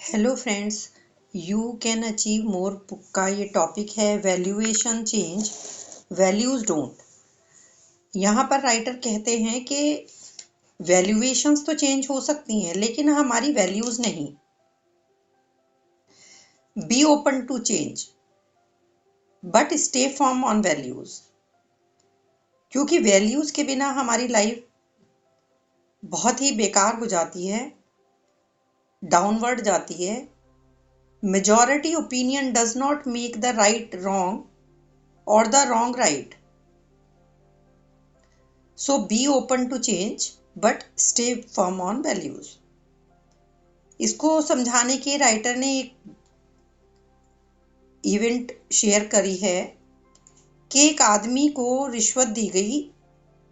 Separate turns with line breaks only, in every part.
Hello friends, you can achieve more book का ये topic है वैल्यूएशन चेंज, वैल्यूज डोंट। यहाँ पर राइटर कहते हैं कि वैल्यूएशंस तो चेंज हो सकती हैं लेकिन हमारी वैल्यूज नहीं। Be open to change but stay firm on values, क्योंकि वैल्यूज के बिना हमारी लाइफ बहुत ही बेकार हो जाती है, डाउनवर्ड जाती है। Majority opinion does not make the right wrong or the wrong right. So be open to change but stay firm on values. इसको समझाने के राइटर ने एक इवेंट शेयर करी है कि एक आदमी को रिश्वत दी गई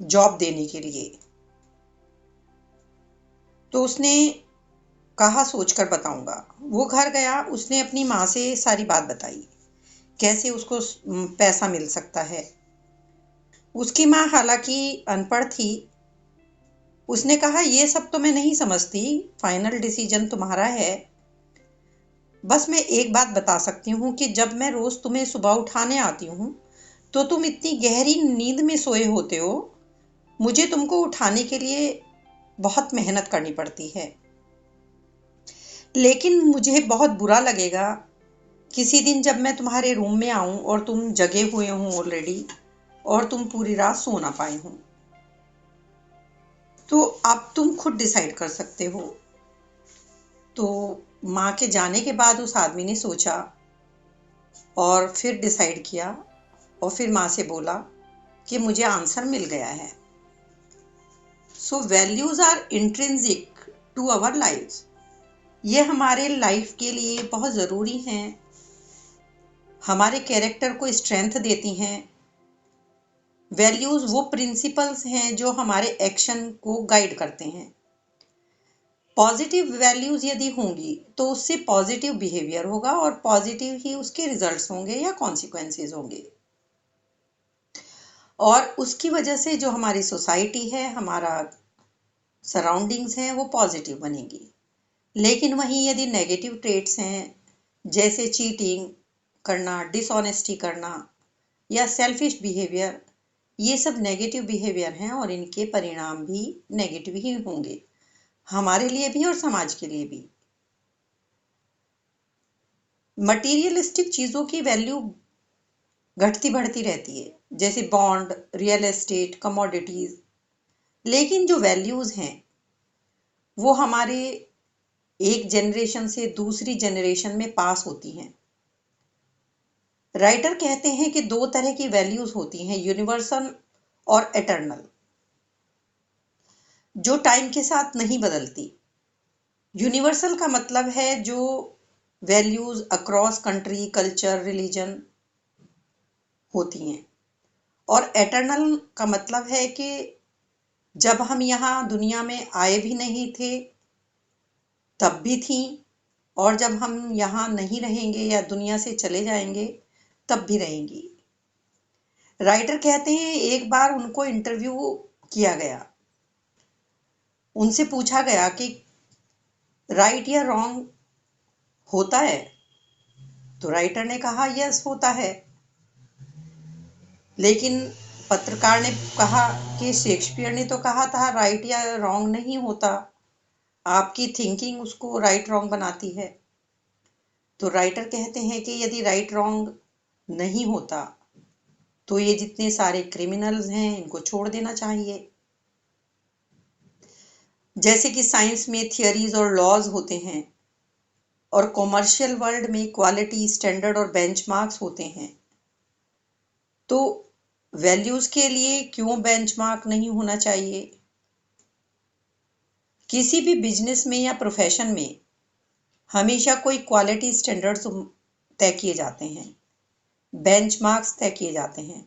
जॉब देने के लिए। तो उसने कहा सोचकर बताऊंगा। वो घर गया, उसने अपनी माँ से सारी बात बताई, कैसे उसको पैसा मिल सकता है। उसकी माँ हालांकि अनपढ़ थी। उसने कहा ये सब तो मैं नहीं समझती, फाइनल डिसीजन तुम्हारा है। बस मैं एक बात बता सकती हूँ कि जब मैं रोज तुम्हें सुबह उठाने आती हूँ तो तुम इतनी गहरी नींद में सोए होते हो। मुझे तुमको उठाने के लिए बहुत मेहनत करनी पड़ती है, लेकिन मुझे बहुत बुरा लगेगा किसी दिन जब मैं तुम्हारे रूम में आऊं और तुम जगे हुए हो ऑलरेडी और तुम पूरी रात सो ना पाए हो। तो अब तुम खुद डिसाइड कर सकते हो। तो माँ के जाने के बाद उस आदमी ने सोचा और फिर डिसाइड किया और फिर माँ से बोला कि मुझे आंसर मिल गया है। So values are intrinsic to our life. ये हमारे लाइफ के लिए बहुत ज़रूरी हैं, हमारे कैरेक्टर को स्ट्रेंथ देती हैं। वैल्यूज वो प्रिंसिपल्स हैं जो हमारे एक्शन को गाइड करते हैं। पॉजिटिव वैल्यूज यदि होंगी तो उससे पॉजिटिव बिहेवियर होगा और पॉजिटिव ही उसके रिजल्ट्स होंगे या कॉन्सिक्वेंसेस होंगे, और उसकी वजह से जो हमारी सोसाइटी है, हमारा सराउंडिंग्स हैं, वो पॉजिटिव बनेंगी। लेकिन वहीं यदि नेगेटिव ट्रेट्स हैं, जैसे चीटिंग करना, डिसऑनेस्टी करना या सेल्फिश बिहेवियर, ये सब नेगेटिव बिहेवियर हैं और इनके परिणाम भी नेगेटिव ही होंगे, हमारे लिए भी और समाज के लिए भी। मटीरियलिस्टिक चीज़ों की वैल्यू घटती बढ़ती रहती है, जैसे बॉन्ड, रियल एस्टेट, कमोडिटीज। लेकिन जो वैल्यूज हैं वो हमारे एक जनरेशन से दूसरी जनरेशन में पास होती हैं। राइटर कहते हैं कि दो तरह की वैल्यूज होती हैं, यूनिवर्सल और एटर्नल, जो टाइम के साथ नहीं बदलती। यूनिवर्सल का मतलब है जो values across country, culture, religion होती हैं, और एटर्नल का मतलब है कि जब हम यहाँ दुनिया में आए भी नहीं थे तब भी थी, और जब हम यहाँ नहीं रहेंगे या दुनिया से चले जाएंगे तब भी रहेंगी। राइटर कहते हैं एक बार उनको इंटरव्यू किया गया, उनसे पूछा गया कि राइट या रॉन्ग होता है। तो राइटर ने कहा यस होता है। लेकिन पत्रकार ने कहा कि शेक्सपियर ने तो कहा था राइट या रॉन्ग नहीं होता, आपकी थिंकिंग उसको राइट रॉन्ग बनाती है। तो राइटर कहते हैं कि यदि राइट रॉन्ग नहीं होता तो ये जितने सारे क्रिमिनल्स हैं इनको छोड़ देना चाहिए। जैसे कि साइंस में थियरीज और लॉज होते हैं और कॉमर्शियल वर्ल्ड में क्वालिटी, स्टैंडर्ड और बेंचमार्क्स होते हैं, तो वैल्यूज के लिए क्यों बेंचमार्क नहीं होना चाहिए। किसी भी बिजनेस में या प्रोफेशन में हमेशा कोई क्वालिटी स्टैंडर्ड्स तय किए जाते हैं, बेंचमार्क्स तय किए जाते हैं।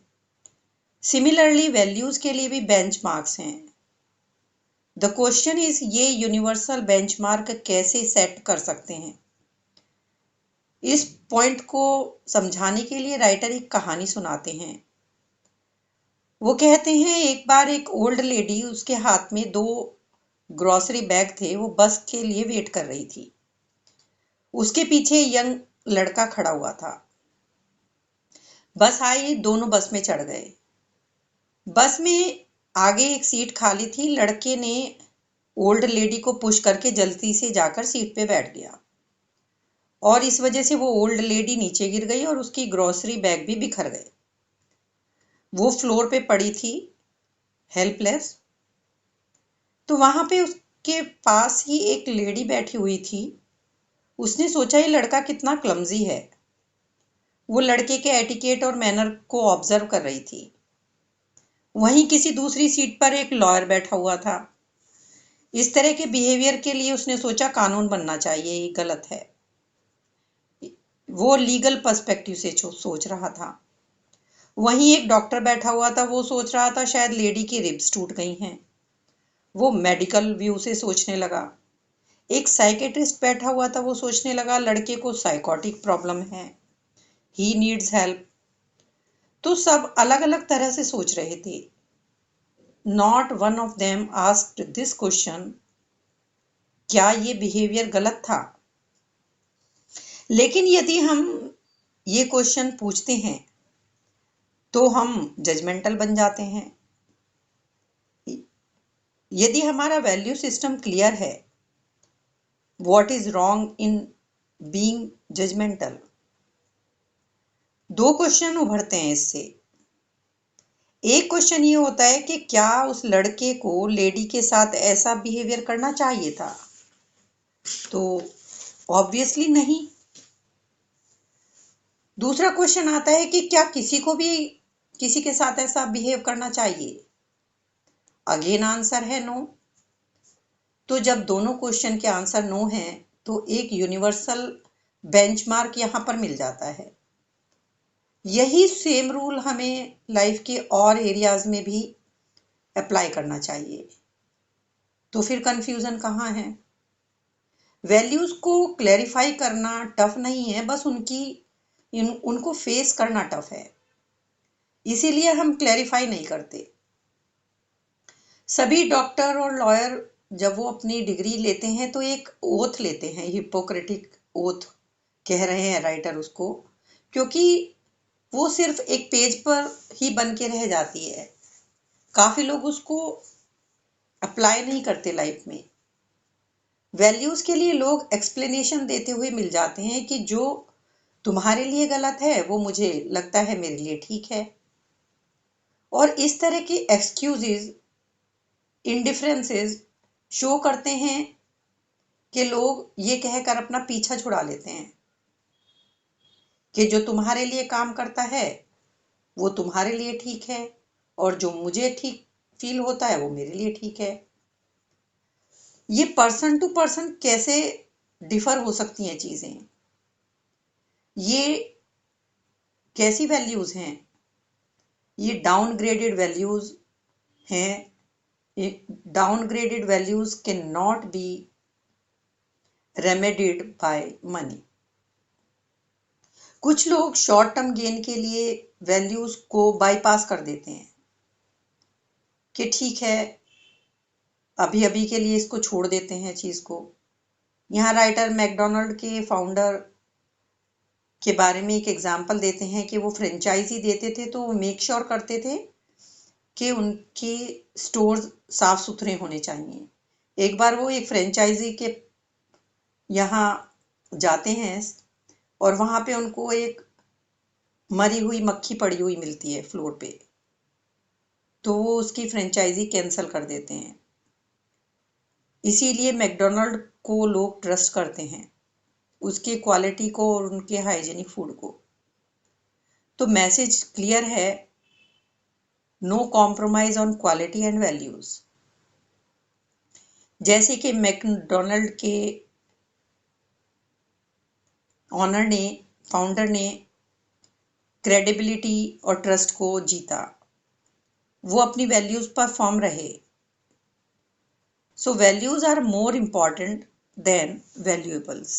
सिमिलरली वैल्यूज के लिए भी बेंचमार्क्स हैं। द क्वेश्चन इज ये यूनिवर्सल बेंचमार्क कैसे सेट कर सकते हैं। इस पॉइंट को समझाने के लिए राइटर एक कहानी सुनाते हैं। वो कहते हैं एक बार एक ओल्ड लेडी, उसके हाथ में 2 ग्रोसरी बैग थे, वो बस के लिए वेट कर रही थी। उसके पीछे यंग लड़का खड़ा हुआ था। बस आई, दोनों बस में चढ़ गए। बस में आगे एक सीट खाली थी। लड़के ने ओल्ड लेडी को पुश करके जल्दी से जाकर सीट पे बैठ गया और इस वजह से वो ओल्ड लेडी नीचे गिर गई और उसकी ग्रोसरी बैग भी बिखर गए। वो फ्लोर पे पड़ी थी, हेल्पलेस। तो वहां पे उसके पास ही एक लेडी बैठी हुई थी। उसने सोचा ये लड़का कितना क्लमजी है। वो लड़के के एटिकेट और मैनर को ऑब्जर्व कर रही थी। वहीं किसी दूसरी सीट पर एक लॉयर बैठा हुआ था। इस तरह के बिहेवियर के लिए उसने सोचा कानून बनना चाहिए, ये गलत है। वो लीगल पर्सपेक्टिव से सोच रहा था। वहीं एक डॉक्टर बैठा हुआ था। वो सोच रहा था शायद लेडी की रिब्स टूट गई हैं। वो मेडिकल व्यू से सोचने लगा। एक साइकेट्रिस्ट बैठा हुआ था। वो सोचने लगा लड़के को साइकोटिक प्रॉब्लम है, ही नीड्स हेल्प। तो सब अलग अलग तरह से सोच रहे थे। Not one of them asked this question, क्या ये बिहेवियर गलत था? लेकिन यदि हम ये क्वेश्चन पूछते हैं तो हम जजमेंटल बन जाते हैं। यदि हमारा वैल्यू सिस्टम क्लियर है, what is wrong in being judgmental? दो क्वेश्चन उभरते हैं इससे। एक क्वेश्चन ये होता है कि क्या उस लड़के को लेडी के साथ ऐसा बिहेवियर करना चाहिए था? तो ऑब्वियसली नहीं। दूसरा क्वेश्चन आता है कि क्या किसी को भी किसी के साथ ऐसा बिहेव करना चाहिए? अगेन आंसर है नो। तो जब दोनों क्वेश्चन के आंसर नो हैं तो एक यूनिवर्सल बेंचमार्क यहाँ पर मिल जाता है। यही सेम रूल हमें लाइफ के और एरियाज में भी अप्लाई करना चाहिए। तो फिर कंफ्यूजन कहाँ है? वैल्यूज को क्लैरिफाई करना टफ नहीं है, बस उनको फेस करना टफ है। इसीलिए हम क्लैरिफाई नहीं करते। सभी डॉक्टर और लॉयर जब वो अपनी डिग्री लेते हैं तो एक ओथ लेते हैं, हिपोक्रेटिक ओथ कह रहे हैं राइटर उसको, क्योंकि वो सिर्फ एक पेज पर ही बन के रह जाती है। काफी लोग उसको अप्लाई नहीं करते लाइफ में। वैल्यूज के लिए लोग एक्सप्लेनेशन देते हुए मिल जाते हैं कि जो तुम्हारे लिए गलत है वो मुझे लगता है मेरे लिए ठीक है। और इस तरह के एक्सक्यूजेज, इंडिफरेंसेस शो करते हैं कि लोग ये कहकर अपना पीछा छुड़ा लेते हैं कि जो तुम्हारे लिए काम करता है वो तुम्हारे लिए ठीक है और जो मुझे ठीक फील होता है वो मेरे लिए ठीक है। ये पर्सन टू पर्सन कैसे डिफर हो सकती हैं चीजें? ये कैसी वैल्यूज हैं? ये डाउनग्रेडेड वैल्यूज हैं। Downgraded values can not be remedied by money. कुछ लोग शॉर्ट टर्म गेन के लिए वैल्यूज को बाईपास कर देते हैं कि ठीक है अभी अभी के लिए इसको छोड़ देते हैं चीज को। यहाँ राइटर मैकडोनाल्ड के फाउंडर के बारे में एक एग्जाम्पल देते हैं कि वो फ्रेंचाइजी देते थे तो वो मेक श्योर करते थे कि उनके स्टोर्स साफ सुथरे होने चाहिए। एक बार वो एक फ्रेंचाइजी के यहाँ जाते हैं और वहां पे उनको एक मरी हुई मक्खी पड़ी हुई मिलती है फ्लोर पे, तो वो उसकी फ्रेंचाइजी कैंसिल कर देते हैं। इसीलिए मैकडोनाल्ड को लोग ट्रस्ट करते हैं, उसकी क्वालिटी को और उनके हाइजीनिक फूड को। तो मैसेज क्लियर है, no compromise on quality and values. जैसे कि मैकडोनाल्ड के ऑनर ने, फाउंडर ने क्रेडिबिलिटी और ट्रस्ट को जीता, वो अपनी वैल्यूज पर फर्म रहे। So values are more important than valuables.